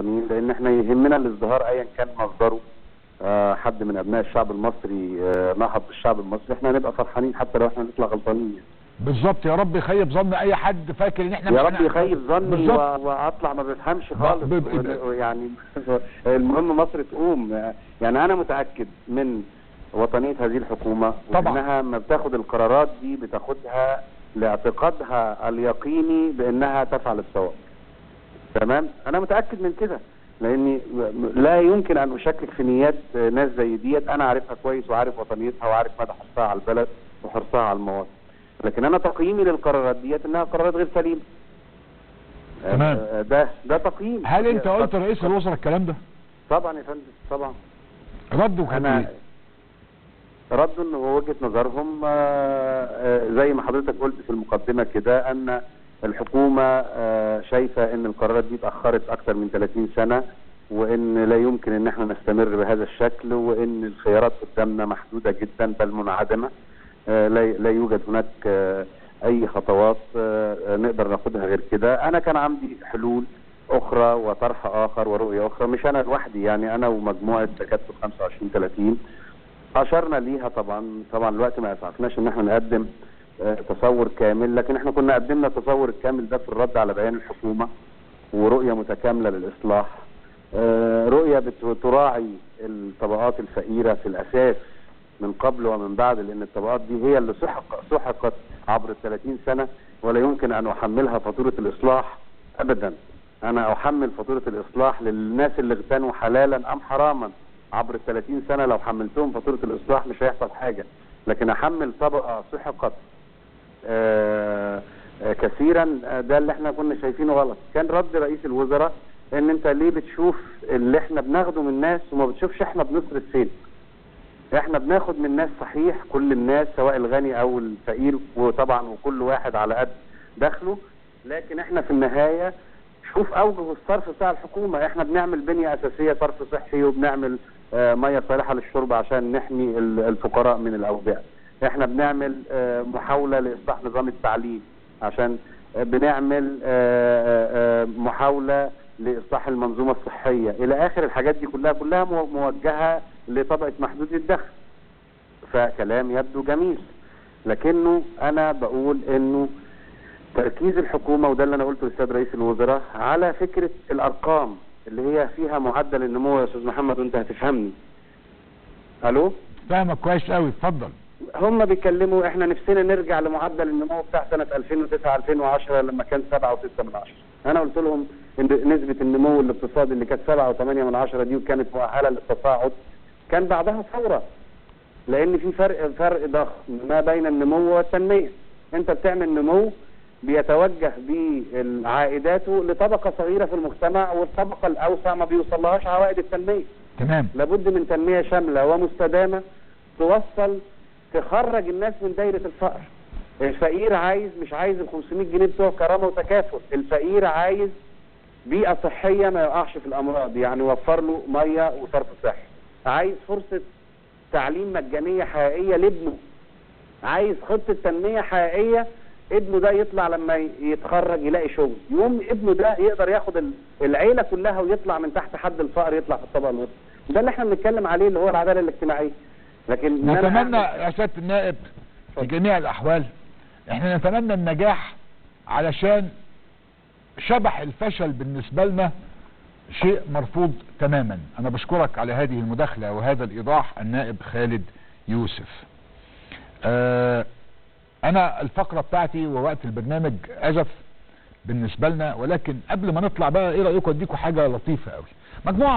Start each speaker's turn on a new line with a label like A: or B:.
A: لان احنا يهمنا الازدهار ايا كان مصدره. حد من ابناء الشعب المصري نهض بالشعب المصري، احنا هنبقى فرحانين حتى لو احنا نطلع غلطانين يعني.
B: بالظبط. يا رب يخيب ظن اي حد فاكر ان احنا
A: يا رب يخيب ظني واطلع ما بفهمش خالص يعني. المهم مصر تقوم. يعني انا متاكد من وطنيه هذه الحكومه، وانها ما بتاخد القرارات دي بتاخدها لاعتقادها اليقيني بانها تفعل الصواب. تمام، انا متاكد من كده، لاني لا يمكن ان اشكك في نيات ناس زي ديت. انا عارفها كويس وعارف وطنيتها وعارف مدى حرصها على البلد وحرصها على المواطن، لكن انا تقييمي للقرارات ديت انها قرارات غير سليمه.
B: تمام.
A: ده تقييم.
B: هل انت قلت لرئيس الوزراء الكلام ده؟
A: طبعا يا فندم، طبعا.
B: رده كان ايه؟
A: ردوا ان هو وجهه نظرهم زي ما حضرتك قلت في المقدمه كده، ان الحكومه شايفه ان القرارات دي اتاخرت اكثر من 30 سنه، وان لا يمكن ان احنا نستمر بهذا الشكل، وان الخيارات قدامنا محدوده جدا بل منعدمه. لا يوجد هناك اي خطوات نقدر ناخدها غير كده. انا كان عندي حلول اخرى وطرح اخر ورؤيه اخرى، مش انا لوحدي يعني، انا ومجموعه تكتل 25-30 اشرنا ليها. طبعا الوقت ما اسعفناش ان احنا نقدم تصور كامل، لكن احنا كنا قدمنا التصور الكامل ده في الرد على بيان الحكومه، ورؤيه متكامله للاصلاح، رؤيه بتراعي الطبقات الفقيره في الاساس من قبل ومن بعد، لان الطبقات دي هي اللي سحقت عبر ال30 سنه، ولا يمكن ان احملها فاتوره الاصلاح ابدا. انا احمل فاتوره الاصلاح للناس اللي اغتنوا حلالا ام حراما عبر ال30 سنه. لو حملتهم فاتوره الاصلاح مش هيحصل حاجه، لكن احمل طبقه سحقت كثيرا، ده اللي احنا كنا شايفينه غلط. كان رد رئيس الوزراء ان انت ليه بتشوف اللي احنا بناخده من الناس وما بتشوفش احنا بنصرف فين؟ احنا بناخد من الناس صحيح، كل الناس سواء الغني او الفقير، وطبعا وكل واحد على قد دخله، لكن احنا في النهايه شوف اوجه الصرف بتاع الحكومه. احنا بنعمل بنيه اساسيه صرف صحي، وبنعمل ميه صالحه للشرب عشان نحمي الفقراء من الاوبئه. احنا بنعمل محاوله لاصلاح نظام التعليم، عشان بنعمل محاوله لاصلاح المنظومه الصحيه الى اخر. الحاجات دي كلها موجهه لطبقه محدود الدخل. فكلام يبدو جميل، لكنه انا بقول انه تركيز الحكومه، وده اللي انا قلته للسيد رئيس الوزراء، على فكره الارقام اللي هي فيها معدل النمو. يا استاذ محمد وانت هتفهمني. الو،
B: فاهمك كويس قوي، اتفضل.
A: هم بيتكلموا احنا نفسنا نرجع لمعدل النمو بتاع سنه 2009-2010 لما كان 7.6. انا قلت لهم ان نسبه النمو الاقتصادي اللي كانت 7.8 دي وكانت مؤهله للتصاعد، كان بعدها ثوره، لان في فرق ضخم ما بين النمو والتنميه. انت بتعمل نمو بيتوجه بعائداته لطبقه صغيره في المجتمع، والطبقه الاوسع ما بيوصلهاش عوائد التنميه.
B: تمام.
A: لابد من تنميه شامله ومستدامه توصل تخرج الناس من دايره الفقر. الفقير مش عايز ال 500 جنيه بتوع كرامه وتكافل، الفقير عايز بيئه صحيه ما يقعش في الامراض، يعني وفر له ميه وصرف صحي، عايز فرصه تعليم مجانيه حقيقيه لابنه، عايز خطه تنميه حقيقيه ابنه ده يطلع لما يتخرج يلاقي شغل، يوم ابنه ده يقدر ياخد العيله كلها ويطلع من تحت حد الفقر، يطلع في الطبقه الوسطى. ده اللي احنا بنتكلم عليه، اللي هو العداله الاجتماعيه. لكن
B: نتمنى يا سياده النائب في جميع الاحوال، احنا نتمنى النجاح، علشان شبح الفشل بالنسبه لنا شيء مرفوض تماما. انا بشكرك على هذه المداخله وهذا الايضاح النائب خالد يوسف. انا الفقره بتاعتي ووقت البرنامج ازف بالنسبه لنا، ولكن قبل ما نطلع بقى، ايه رايكم اديكم حاجه لطيفه قوي. مجموعه